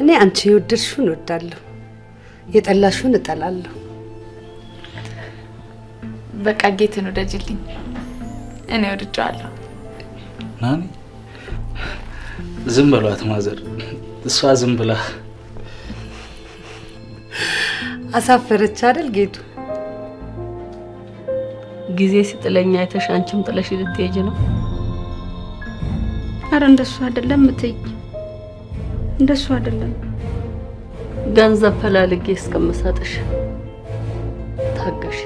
እኔ አንቺ የወደድሽውን እወዳለሁ የጠላሽውን እጠላለሁ በቃ ጌትን ወደጅልኝ እኔ ወድጃለሁ ናኒ ዝም በሏት ማዘር እሷ ዝም ብላ አሳፈረች አይደል ጌቱ ጊዜ ሲጥለኛ አይተሻንችም ጥለሽ ልትሄጂ ነው አረ እንደሱ አይደለም እትይ እንደሱ አይደለም ገንዘብ ፈላልጌ እስከምሰጥሽ ታገሽ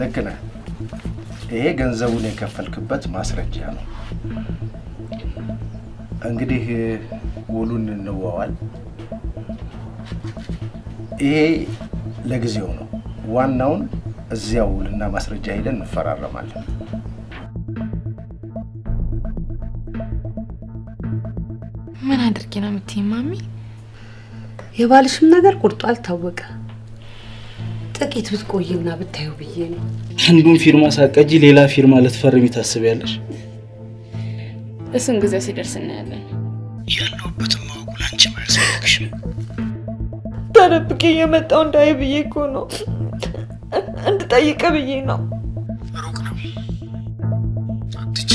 ለከና ይሄ ገንዘቡን የከፈልክበት ማስረጃ ነው እንግዲህ ውሉን እንዋዋል ይሄ ለጊዜው ነው ዋናውን እዚያው ውልና ማስረጃ ሄደን እንፈራረማለን ምን አድርጌ ነው የምትይኝ ማሚ የባልሽም ነገር ቁርጡ አልታወቀ ጥቂት ብትቆይና ብታዩ ብዬ ነው አንዱን ፊርማ ሳቀጂ ሌላ ፊርማ ልትፈርሚ ታስቢያለሽ እሱን ጊዜ ሲደርስ እናያለን ያለውበትም ማውቁ ላንቺ ማያስፈልግሽ ተደብቄ የመጣው እንዳይ ብዬ እኮ ነው እንድጠይቅ ብዬ ነው ሩቅ ነው አትች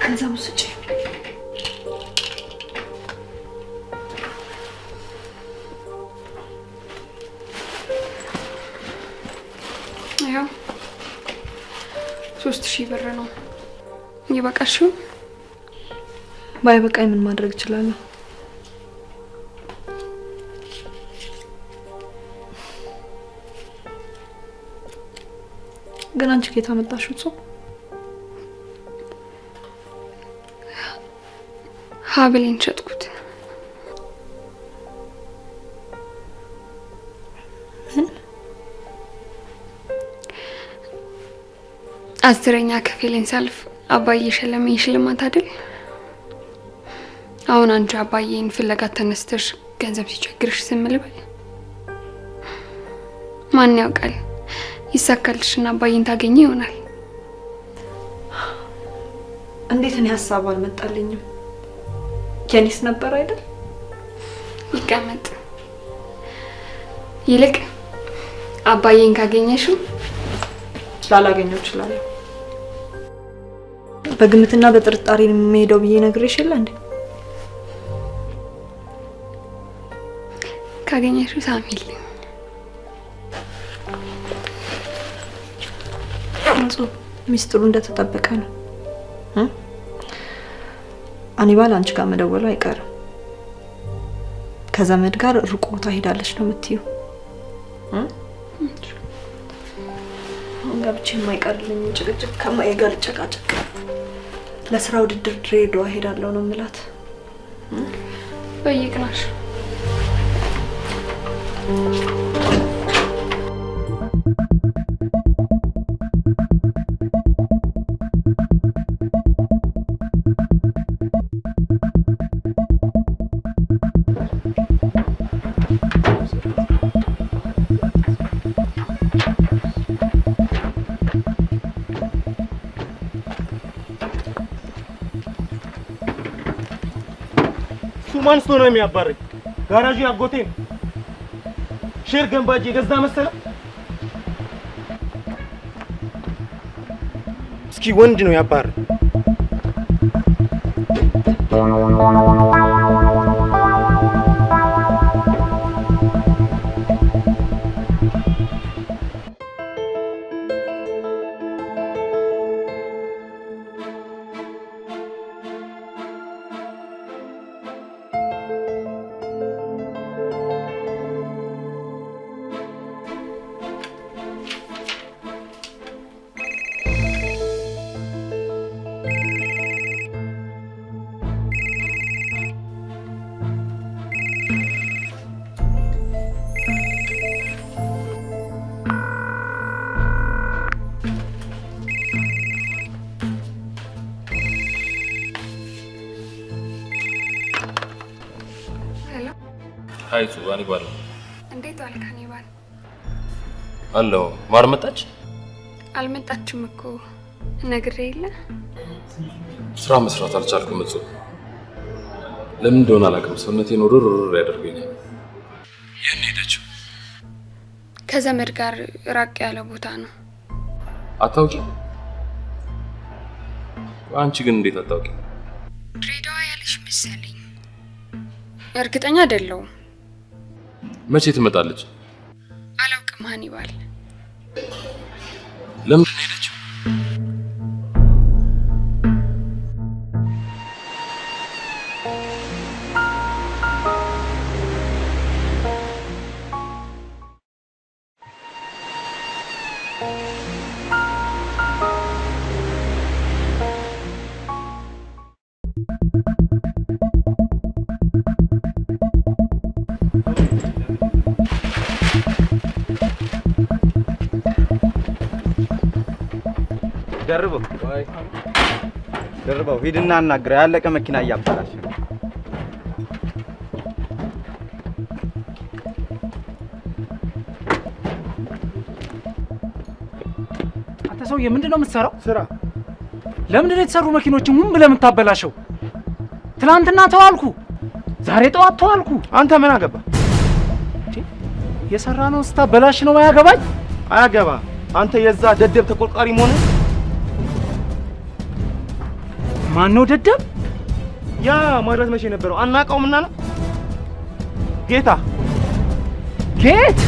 ገንዘቡ ስጪ ያው 3000 ብር ነው ይበቃሽው ባይበቃኝ ምን ማድረግ እችላለሁ ግን አንቺ ከየት አመጣሽው ጾም ሀብሌን ሸጥኩት አስረኛ ክፍሌን ሳልፍ አባዬ ሸለመኝ ሽልማት አይደል አሁን አንቺ አባዬን ፍለጋ ተነስተሽ ገንዘብ ሲቸግርሽ ዝም ልበል ማን ያውቃል ይሳካልሽና አባዬን ታገኘ ይሆናል እንዴት እኔ ሐሳብ አልመጣልኝም የኔስ ነበር አይደል ይቀመጥ ይልቅ አባዬን ካገኘሽው ላላገኘው ይችላል በግምትና በጥርጣሬ የሚሄደው ብዬ ነግሬሽ የለ እንዴ ካገኘሽው ሳሚልኝ ሚስጥሩ እንደተጠበቀ ነው አኒባል አንቺ ጋር መደወሉ አይቀርም ከዘመድ ጋር ሩቅ ቦታ ሄዳለች ነው የምትይው ጋብቼ የማይቀርልኝ ጭቅጭቅ ከማዬ ጋር ጨቃጨቅ ለስራ ውድድር ድሬዳዋ ሄዳለሁ ነው የምላት በይቅናሽ ማን ነው የሚያባረኝ ጋራጁ ያጎቴ ነው ሼር ገንባጅ የገዛ መሰለ እስኪ ወንድ ነው ያባረኝ ሃይቱ ባኒ ባል እንዴት ዋልክ ሀኒባል? አሎ ማር መጣች? አልመጣችም እኮ ነግሬ የለ ስራ መስራት አልቻልኩም እጹብ። ለምን እንደሆነ አላውቅም ሰውነቴን ወርር ያደርገኛል። የኔ ሄደችው ከዘመድ ጋር ራቅ ያለ ቦታ ነው። አታውቂ? አንቺ ግን እንዴት አታውቂ? ድሬዳዋ ያለሽ መሰለኝ። እርግጠኛ አይደለሁም። መቼ ትመጣለች? አላውቅም ሀኒባል። ለምን ሄደችው? ደርበው ሂድና አናግረው ያለቀ መኪና እያበላሽ ነው። አንተ ሰውዬ ምንድነው የምትሰራው? ስራ ለምንድነው የተሰሩ መኪኖችን ምን ብለህ የምታበላሸው? ትናንትና ተዋልኩ፣ ዛሬ ጠዋት ተዋልኩ። አንተ ምን አገባ? የሰራ ነው ስታበላሽ ነው ማያገባኝ? አያገባ። አንተ የዛ ደደብ ተቆርቋሪ መሆነ ማን ነው ደደብ? ያ ማድረስ መቼ ነበረው? አናውቀውምና ነው ጌታ ጌት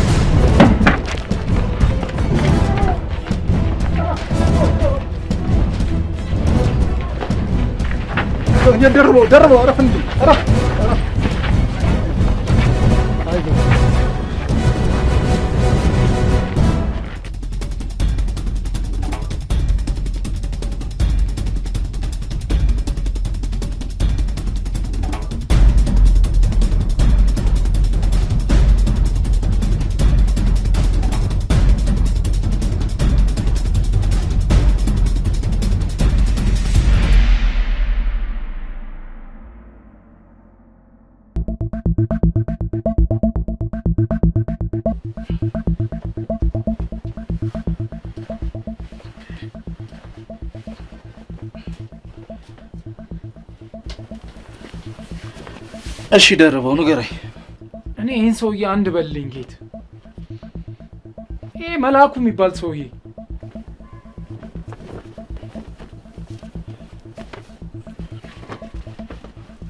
ደርበው አረፍ እንዴ አረፍ እሺ ደርበው ንገረኝ። እኔ ይሄን ሰውዬ አንድ በልልኝ ጌት። ይሄ መላኩ የሚባል ሰውዬ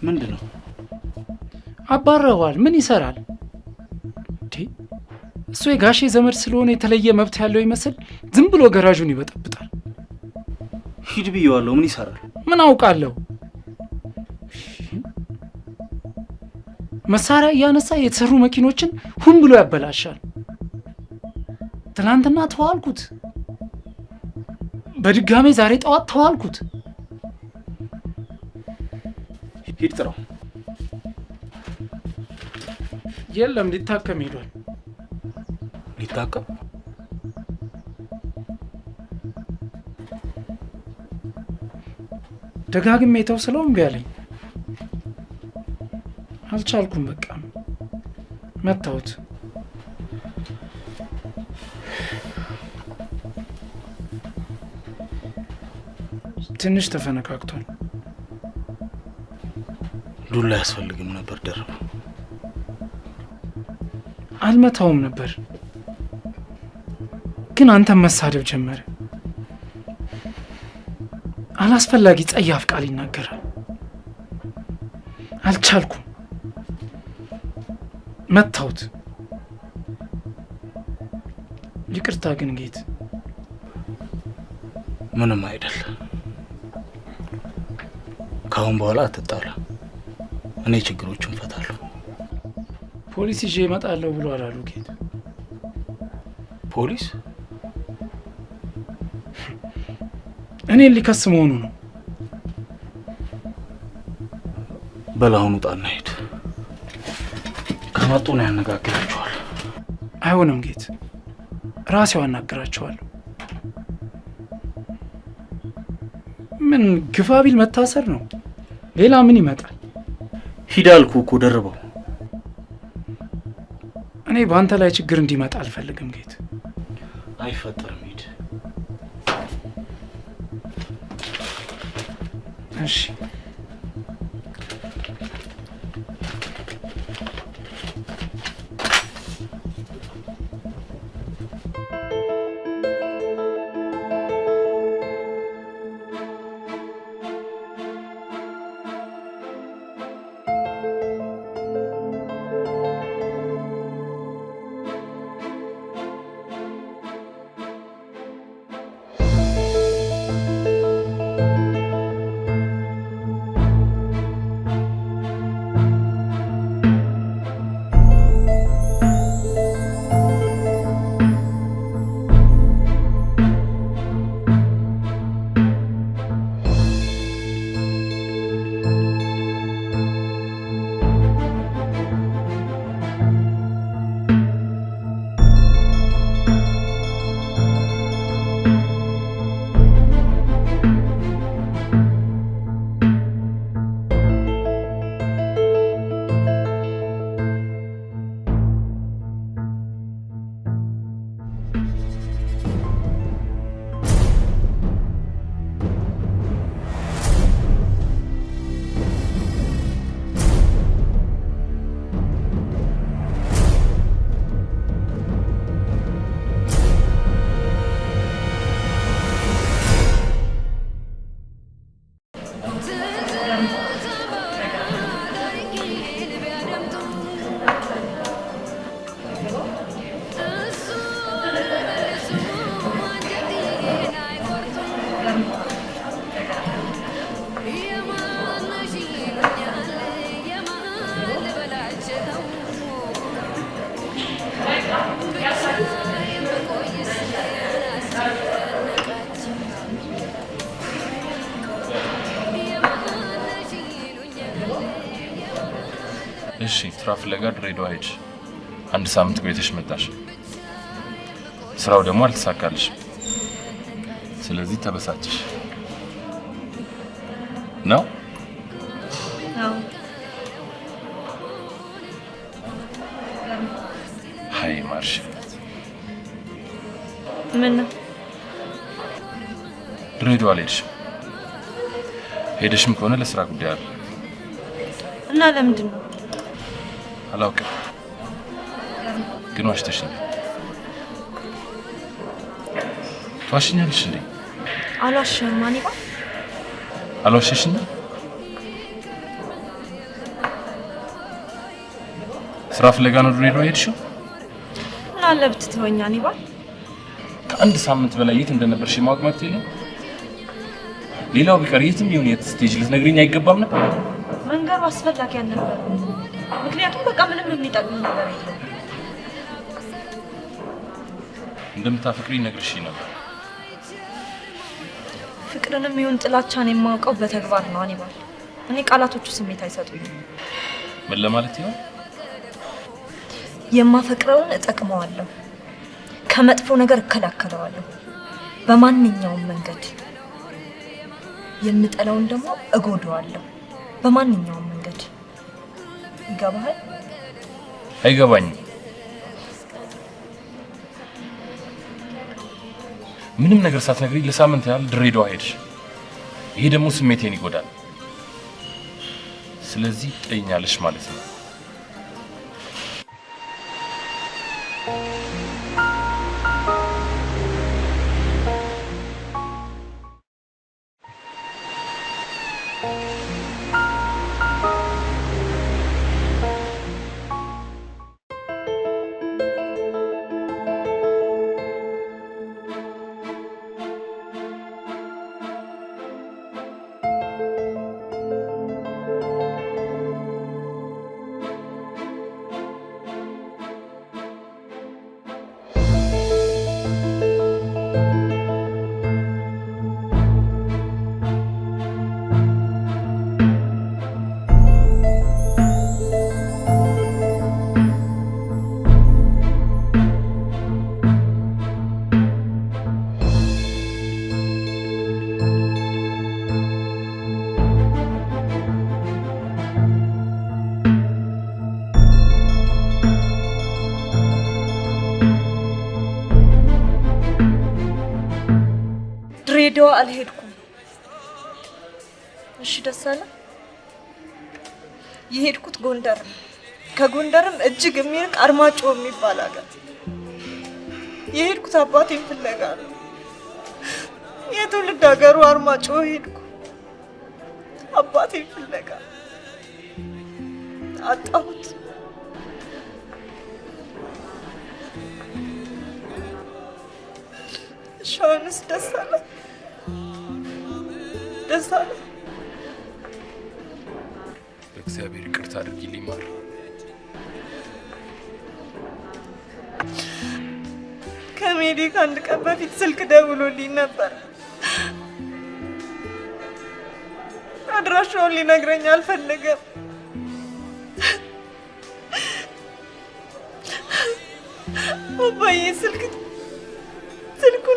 ምንድነው? አባረዋል። ምን ይሰራል እንዴ? እሱ የጋሼ ዘመድ ስለሆነ የተለየ መብት ያለው ይመስል ዝም ብሎ ገራዡን ይበጠብጣል። ሂድ ብየዋለሁ። ምን ይሰራል? ምን አውቃለሁ። መሳሪያ እያነሳ የተሰሩ መኪኖችን ሁን ብሎ ያበላሻል። ትናንትና ተዋልኩት፣ በድጋሜ ዛሬ ጠዋት ተዋልኩት። ሂድ ጥራው። የለም ሊታከም ሄዷል። ሊታከም? ደጋግሜ ተው ስለው እምቢ አለኝ። አልቻልኩም። በቃ መታሁት። ትንሽ ተፈነካክቷል። ዱላ ያስፈልግም ነበር ደርበው። አልመታውም ነበር ግን አንተም መሳደብ ጀመረ። አላስፈላጊ ጸያፍ ቃል ይናገራል። አልቻልኩም። መታሁት። ይቅርታ ግን ጌት። ምንም አይደል። ካሁን በኋላ አትጣላ። እኔ ችግሮችን ፈታለሁ። ፖሊስ ይዤ እመጣለሁ ብሏል አሉ ጌት። ፖሊስ? እኔን ሊከስ መሆኑ ነው። በላሁኑ ጣና ሄድ። ከመጡ ነው ያነጋግራቸዋል። አይሆንም ጌት፣ ራሴው አናግራቸዋለሁ። ምን ግፋ ቢል መታሰር ነው፣ ሌላ ምን ይመጣል? ሂድ አልኩህ እኮ ደርበው። እኔ በአንተ ላይ ችግር እንዲመጣ አልፈልግም ጌት። አይፈጠርም ሂድ። እሺ እሺ ስራ ፍለጋ ድሬዳዋ ሄድሽ። አንድ ሳምንት ቆይተሽ መጣሽ። ስራው ደግሞ አልተሳካልሽ። ስለዚህ ተበሳጭሽ ነው? አዎ። ሃይ ማርሽ ምን ነው? ድሬዳዋ ሄድሽ? ሄደሽም ከሆነ ለስራ ጉዳይ አለ እና ለምንድን ነው? አላውቅም፣ ግን ዋሽተሽኝ። ትዋሽኛለሽ እንዴ? አልዋሽም። ማን ይባል? አልዋሸሽኝ? ስራ ፍለጋ ነው ድሬዳዋ ሄድሽው? እና ለብት ትወኛን ይባል? ከአንድ ሳምንት በላይ የት እንደነበርሽ ማወቅ መብት የለም? ሌላው ቢቀር የትም ይሁን የት ስቴጅ ልትነግሪኝ አይገባም ነበር? መንገሩ አስፈላጊ አልነበር። ምክንያቱም በቃ ምንም የሚጠቅም ነገር የለም። እንደምታፈቅሪ ነግርሽኝ ነበር። ፍቅርንም ይሁን ጥላቻን የማውቀው በተግባር ነው አኒባል። እኔ ቃላቶቹ ስሜት አይሰጡኝም። ምን ለማለት ይሆን? የማፈቅረውን እጠቅመዋለሁ፣ ከመጥፎ ነገር እከላከለዋለሁ በማንኛውም መንገድ። የምጠላውን ደግሞ እጎዳዋለሁ በማንኛውም መንገድ። ይገባሃል? አይገባኝም። ምንም ነገር ሳትነግሪኝ ለሳምንት ያህል ድሬዳዋ ሄድሽ። ይሄ ደግሞ ስሜቴን ይጎዳል። ስለዚህ ትጠይኛለሽ ማለት ነው። ድሬዳዋ አልሄድኩም። እሺ ደስ አለ። የሄድኩት ጎንደር ነው። ከጎንደርም እጅግ የሚርቅ አርማጭሆ የሚባል ሀገር። የሄድኩት አባቴን ፍለጋ ነው። የትውልድ ሀገሩ አርማጭሆ ሄድኩ። አባቴን ፍለጋ አጣሁት። ሻውንስ ደስ አለ። ደስ አለ። በእግዚአብሔር ይቅርታ አድርጊልኝ ማር። ከሜዲ ከአንድ ቀን በፊት ስልክ ደውሎልኝ ነበር። አድራሻውን ሊነግረኝ አልፈለገም። አባዬ ስልኩን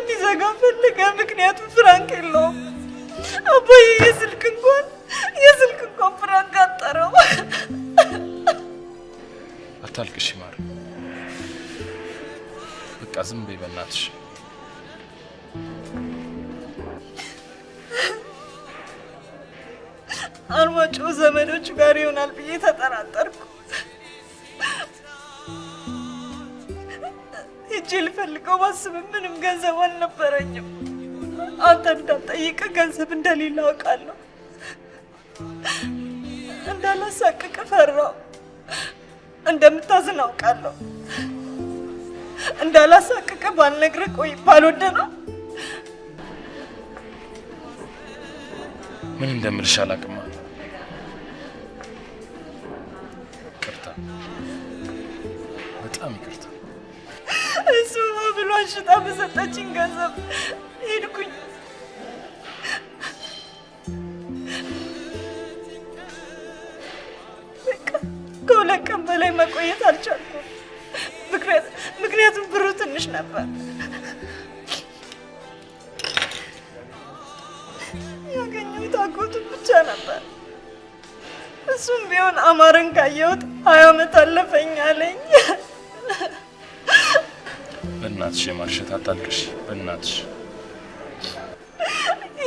ሊዘጋ ፈለገ። ምክንያቱም ፍራንክ የለውም። አባዬ የስልክ እንኳን ፍራንክ አጠረው። አታልቅሽ ማር። በቃ ዝም በይ በእናትሽ። አርማጭሆ ዘመዶቹ ጋር ይሆናል ብዬ ተጠራጠርኩ። ሄጄ ልፈልገው ባስብም ምንም ገንዘብ አልነበረኝም። አንተ እንዳትጠይቅ ገንዘብ እንደሌለ አውቃለሁ። እንዳላሳቅቅ ፈራው። እንደምታዝን አውቃለሁ። እንዳላሳቅቅ ባልነግርህ ቆይ ባልወደ ነው። ምን እንደምልሽ አላውቅም። ይቅርታ፣ በጣም ይቅርታ። እሱ ብሎ አንሽጣ በሰጠችኝ ገንዘብ ሄድኩኝ። በቃ ከሁለት ቀን በላይ መቆየት አልቻልኩም። ምክንያቱም ብሩ ትንሽ ነበር። ያገኘሁት አጎቱን ብቻ ነበር። እሱም ቢሆን አማረን ካየሁት 20 ዓመት አለፈኝ አለኝ። በእናትሽ የማርሸት አታልቅሽ በእናትሽ።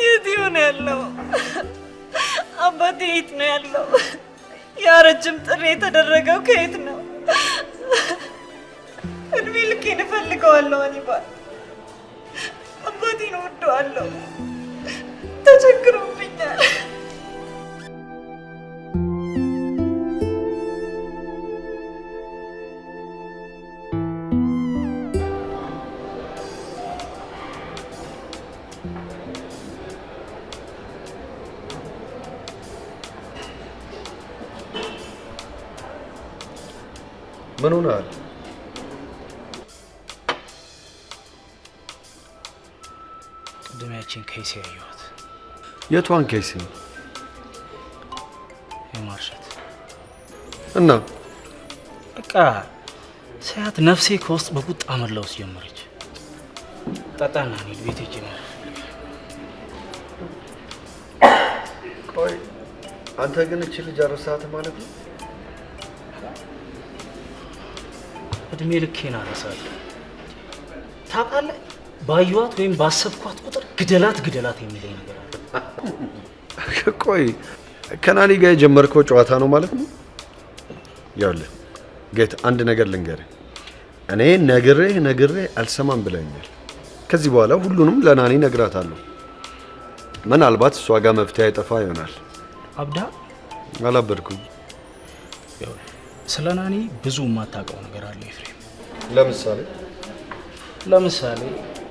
የት ይሆን ያለው? አባቴ የት ነው ያለው? ያረጅም ጥሪ የተደረገው ከየት ነው? እድሜ ልኬን እፈልገዋለሁ። አኒባል አባቴን እወደዋለሁ። ተቸግሮብኛል። ምን ሆነሃል? ቅድም ያችን ኬሲ ያየኋት። የቷን ኬሲ? የማርሸት እና በቃ ሳያት ነፍሴ ከውስጥ በቁጣ መላውስ ጀመረች። ጠጣና እንሂድ ቤት ሂጅ ነው። ቆይ አንተ ግን እቺ ልጅ አረሳት ማለት ነው? እድሜ ልኬን አረሳለሁ። ታውቃለህ፣ ባየኋት ወይም ባሰብኳት ቁጥር ግደላት የሚለኝ ነገር አለ። ቆይ ከናኒ ጋር የጀመርከው ጨዋታ ነው ማለት ነው? ያውልህ ጌት፣ አንድ ነገር ልንገርህ። እኔ ነግሬህ አልሰማም ብለኛል። ከዚህ በኋላ ሁሉንም ለናኒ ነግራታለሁ። ምናልባት እሷ ጋር መፍትሄ አይጠፋ ይሆናል። አብዳ አላበድኩም። ስለ ናኒ ብዙ የማታውቀው ነገር አለ ኤፍሬም። ለምሳሌ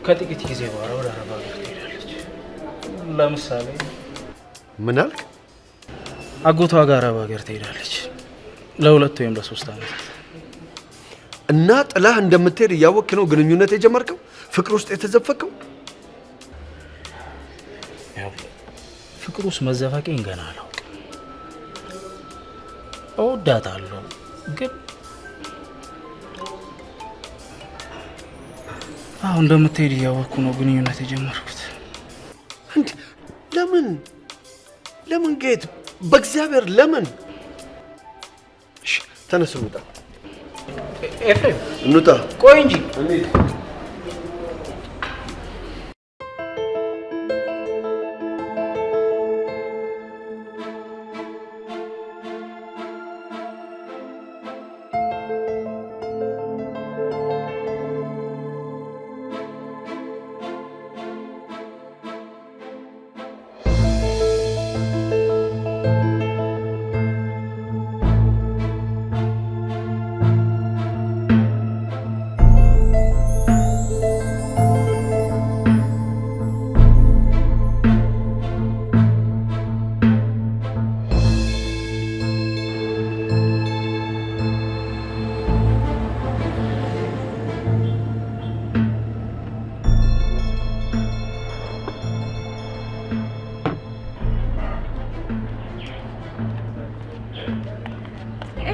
ከጥቂት ጊዜ በኋላ ወደ አረብ ሀገር ትሄዳለች። ለምሳሌ ምን አልክ? አጎቷ ጋር አረብ ሀገር ትሄዳለች ለ2 ወይም ለ3 ዓመታት። እና ጥላህ እንደምትሄድ እያወቅህ ነው ግንኙነት የጀመርከው? ፍቅር ውስጥ የተዘፈቀው? ፍቅር ውስጥ መዘፈቄን ገና አላውቅም። እወዳታለሁ ግን አሁን እንደምትሄድ እያወቅኩ ነው ግንኙነት የጀመርኩት። እንዴ ለምን ጌት? በእግዚአብሔር ለምን? እሺ ተነስ እንውጣ። ኤፍሬም እንውጣ። ቆይ እንጂ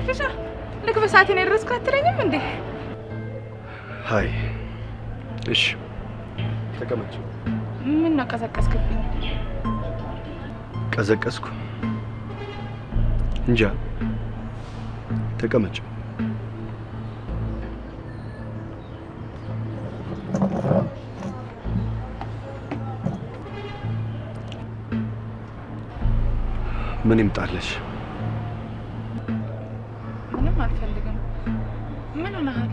ፍሻ ልክ በሰዓት ነው የደረስኩ አትለኝም እንዴ? ሃይ እሺ ተቀመጭ። ምን ነው ቀዘቀዝክብኝ? ቀዘቀዝኩ እንጃ። ተቀመጭ። ምን ይምጣልሽ? ምንም አልፈልግም። ምን ሆነሃል?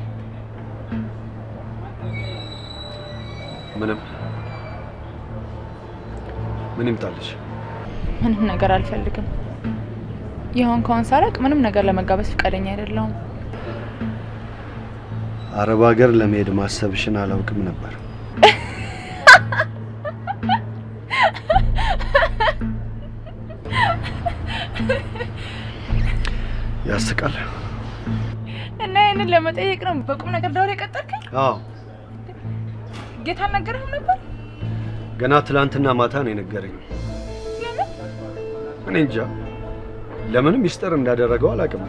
ምን ይምጣልሽ? ምንም ነገር አልፈልግም። ይሁን ከሆነ ሳረቅ ምንም ነገር ለመጋበዝ ፈቃደኛ አይደለሁም። አረብ ሀገር ለመሄድ ማሰብሽን አላውቅም ነበር። ያስቃል። እና ይሄንን ለመጠየቅ ነው በቁም ነገር ደውል የቀጠርከኝ? አዎ። ጌታ ነገረህ ነበር? ገና ትላንትና ማታ ነው የነገረኝ። እኔ እንጃ ለምን ሚስጥር እንዳደረገው አላውቅም።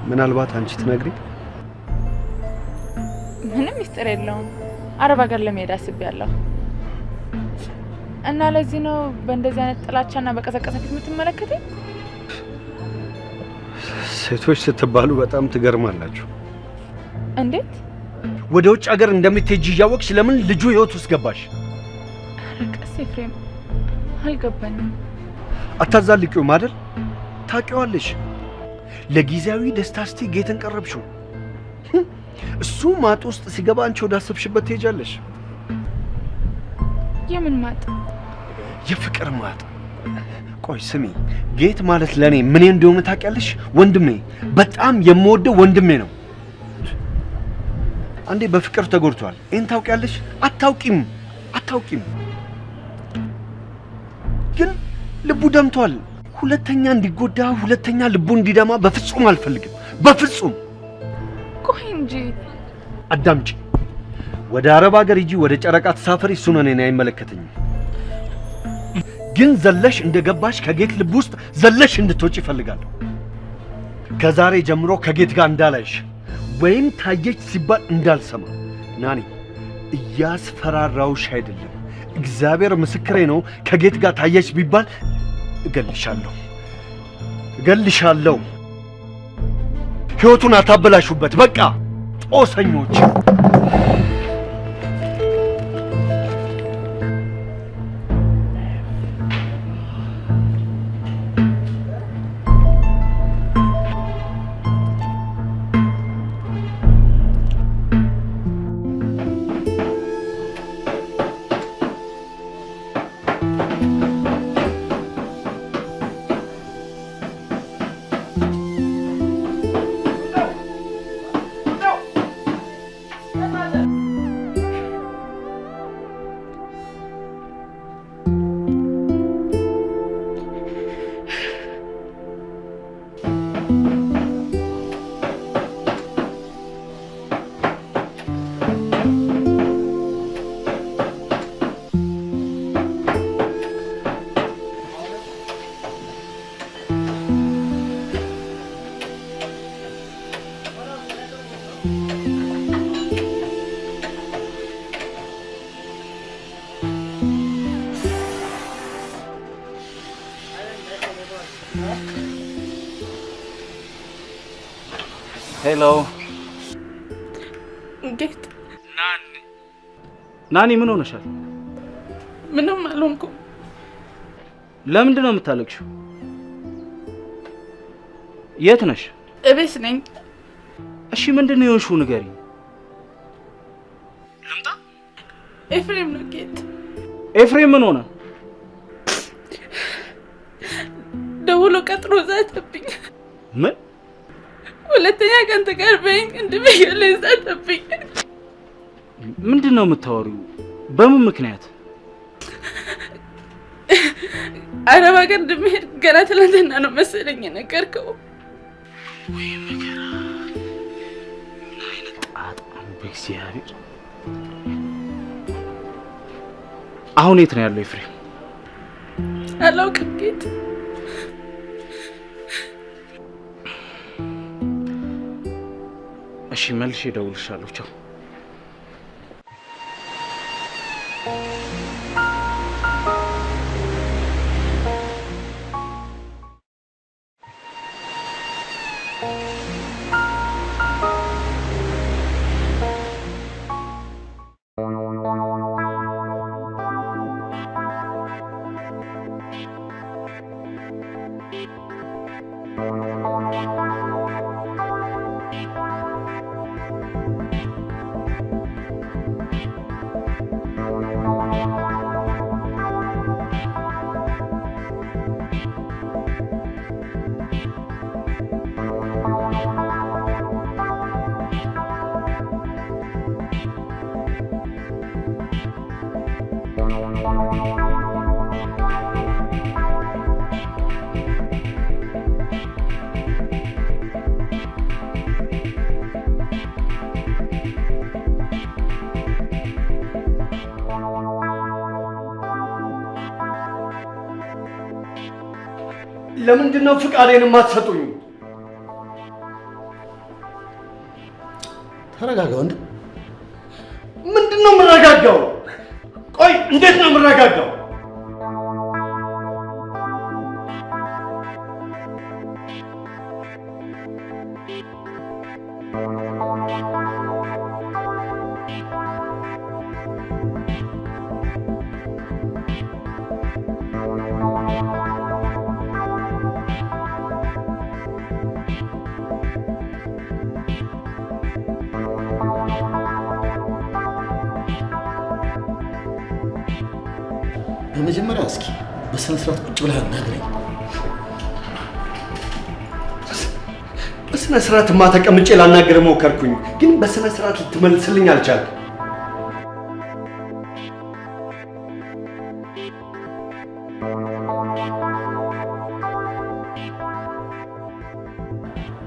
ምናልባት አንቺ ትነግሪ? ምንም ሚስጥር የለውም። አረብ ሀገር ለመሄድ አስቤያለሁ። እና ለዚህ ነው በእንደዚህ አይነት ጥላቻና በቀዘቀዘ ፊት የምትመለከተኝ? ሴቶች ስትባሉ በጣም ትገርማላችሁ። እንዴት? ወደ ውጭ ሀገር እንደምትሄጂ እያወቅሽ ለምን ልጁ ህይወት ውስጥ ገባሽ? ረቀስ ኤፍሬም አልገባኝም። አታዛልቂውም አይደል? ታውቂዋለሽ። ለጊዜያዊ ደስታ እስቲ ጌትን ቀረብሽው። እሱ ማጥ ውስጥ ሲገባ አንቺ ወዳሰብሽበት ትሄጃለሽ። የምን ማጥ? የፍቅር ማጥ። ቆይ ስሚ፣ ጌት ማለት ለኔ ምን እንደሆነ ታውቂያለሽ? ወንድሜ፣ በጣም የምወደው ወንድሜ ነው። አንዴ በፍቅር ተጎድቷል። ይሄን ታውቂያለሽ? አታውቂም። ግን ልቡ ደምቷል። ሁለተኛ እንዲጎዳ፣ ሁለተኛ ልቡ እንዲደማ በፍጹም አልፈልግም። በፍጹም። ቆይ እንጂ አዳምጪ። ወደ አረብ ሀገር ሂጂ፣ ወደ ጨረቃ ተሳፈሪ። እሱን እኔን አይመለከተኝም። ግን ዘለሽ እንደገባሽ ከጌት ልብ ውስጥ ዘለሽ እንድትወጪ እፈልጋለሁ። ከዛሬ ጀምሮ ከጌት ጋር እንዳላይሽ ወይም ታየች ሲባል እንዳልሰማ። ናኒ፣ እያስፈራራውሽ አይደለም። እግዚአብሔር ምስክሬ ነው። ከጌት ጋር ታየች ቢባል እገልሻለሁ። ሕይወቱን አታበላሹበት። በቃ ጦሰኞች። ሄሎ ጌት። ናኒ ምን ሆነሻል? ምንም አልሆንኩም። ለምንድን ነው የምታለቅሽው? የት ነሽ? እቤት ነኝ። እሺ ምንድን ነው የሆንሽው? ንገሪኝ። ልምጣ? ኤፍሬም ነው ጌት። ኤፍሬም ምን ሆነ? ደውሎ ቀጥሮ ዛተብኝ። ምን? ሁለተኛ ቀን ተቀርበኝ እንድበየለ ዛተብኝ። ምንድን ነው የምታወሪው? በምን ምክንያት? አረብ ሀገር እንደምሄድ ገና ትናንትና ነው መሰለኝ የነገርከው። ወይ መከራ! ምን አይነት ጣጣ ነው በእግዚአብሔር! አሁን የት ነው ያለው ኤፍሬም? አላውቅም ጌት። መልሼ እደውልልሻለሁ። ቻው። ለምንድነው ፍቃዴን የማትሰጡኝ? ተረጋጋ ወንድ። ምንድነው የምረጋጋው? ቆይ እንዴት ነው የምረጋጋው? በመጀመሪያ እስኪ በስነ ስርዓት ቁጭ ብለህ አናግረኝ። በስነ ስርዓትማ ተቀምጬ ላናገር ሞከርኩኝ፣ ግን በስነ ስርዓት ልትመልስልኝ አልቻልክም።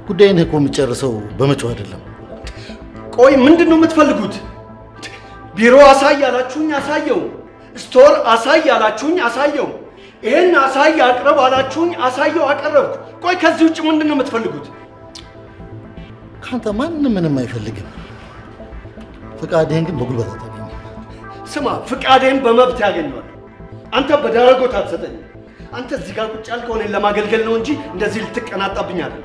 ጉዳይን እኮ የምጨርሰው በመጮህ አይደለም። ቆይ ምንድን ነው የምትፈልጉት? ቢሮ አሳይ ያላችሁኝ አሳየው፣ ስቶር አሳይ ያላችሁኝ አሳየው፣ ይሄን አሳይ አቅርብ አላችሁኝ አሳየው አቀረብኩ። ቆይ ከዚህ ውጭ ምንድን ነው የምትፈልጉት? ካንተ ማንም ምንም አይፈልግም። ፍቃድህን ግን በጉልበት አታገኝም። ስማ፣ ፍቃድህን በመብት ያገኘዋል። አንተ በዳረጎት አትሰጠኝም። አንተ እዚህ ጋር ቁጭ ያልከው እኔን ለማገልገል ነው እንጂ እንደዚህ ልትቀናጣብኝ አይደለም።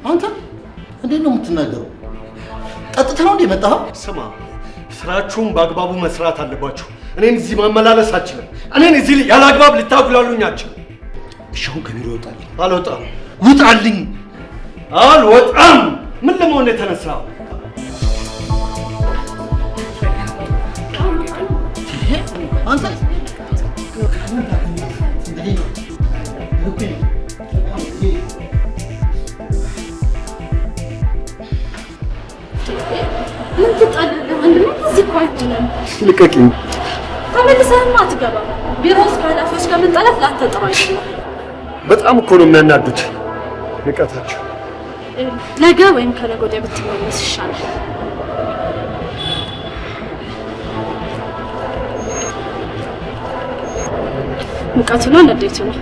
አንተ እንዴት ነው የምትናገረው? ቀጥታ ነው እንደ መጣኸው? ስማ፣ ስራችሁን በአግባቡ መስራት አለባችሁ። እኔን እዚህ ማመላለስ አችልም። እኔን እዚህ ያለ አግባብ ልታጉላሉኝ አችልም። እሺ አሁን ከቢሮ ይወጣልኝ። አልወጣም። ውጣልኝ። አልወጣም። ምን ለመሆን የተነሳው? አንተ ምን ትጣላለህ? ወንድሜ እዚህ እኮ አይሆንም። ልቀቂኝ። ተመልሰህማ አትገባም። ቢሮ ውስጥ ከኃላፊዎች ጋር መጣላት ላንተ ጥሩ አይደለም። በጣም እኮ ነው የሚያናዱት ንቀታቸው። ነገ ወይም ከነገ ወዲያ ብትመለስ ይሻላል። ሙቀቱ ነው ንዴቱ ነው?